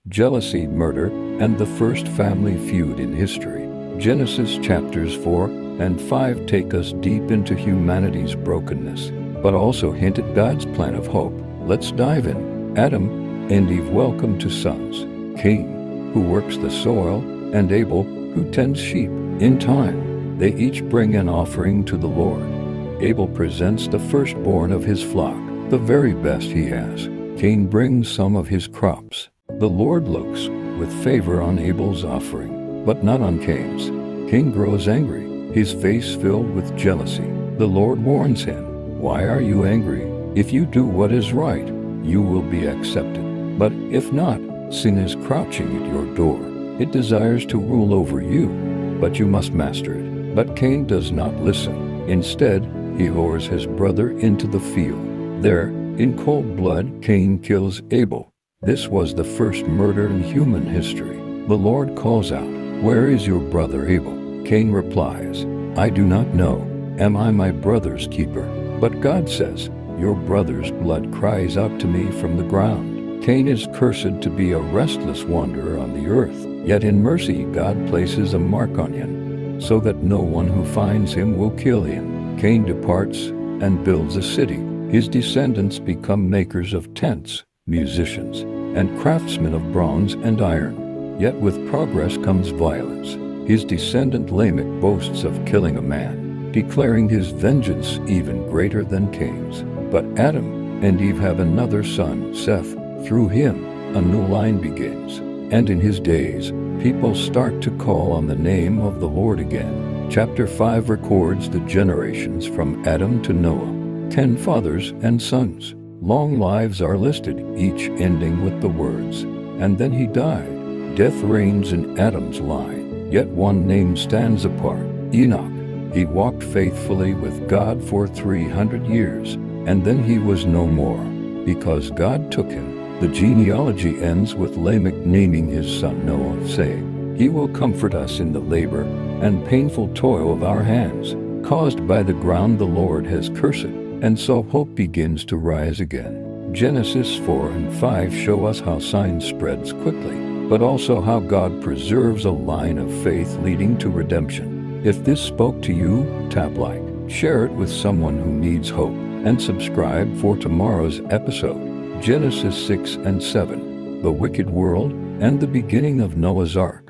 jealousy, murder, and the first family feud in history. Genesis chapters 4 and 5 take us deep into humanity's brokenness, but also hint at God's plan of hope. Let's dive in. Adam and Eve welcome to sons. Cain, who works the soil, and Abel, who tends sheep. In time, they each bring an offering to the Lord. Abel presents the firstborn of his flock, the very best he has. Cain brings some of his crops. The Lord looks with favor on Abel's offering, but not on Cain's. Cain grows angry, his face filled with jealousy. The Lord warns him, "Why are you angry? If you do what is right, you will be accepted. But if not, sin is crouching at your door. It desires to rule over you, but you must master it." But Cain does not listen. Instead, he lures his brother into the field. There, in cold blood, Cain kills Abel. This was the first murder in human history. The Lord calls out, "Where is your brother Abel?" Cain replies, "I do not know. Am I my brother's keeper?" But God says, "Your brother's blood cries out to me from the ground." Cain is cursed to be a restless wanderer on the earth. Yet in mercy, God places a mark on him, so that no one who finds him will kill him. Cain departs and builds a city. His descendants become makers of tents, musicians, and craftsmen of bronze and iron. Yet with progress comes violence. His descendant Lamech boasts of killing a man, declaring his vengeance even greater than Cain's. But Adam and Eve have another son, Seth. Through him, a new line begins. And in his days, people start to call on the name of the Lord again. Chapter 5 records the generations from Adam to Noah, 10 fathers and sons. Long lives are listed, each ending with the words, "And then he died." Death reigns in Adam's line, yet one name stands apart, Enoch. He walked faithfully with God for 300 years, and then he was no more, because God took him. The genealogy ends with Lamech naming his son Noah, saying, "He will comfort us in the labor and painful toil of our hands, caused by the ground the Lord has cursed." And so hope begins to rise again. Genesis 4 and 5 show us how science spreads quickly, but also how God preserves a line of faith leading to redemption. If this spoke to you, tap like, share it with someone who needs hope, and subscribe for tomorrow's episode. Genesis 6 and 7, the wicked world and the beginning of Noah's Ark.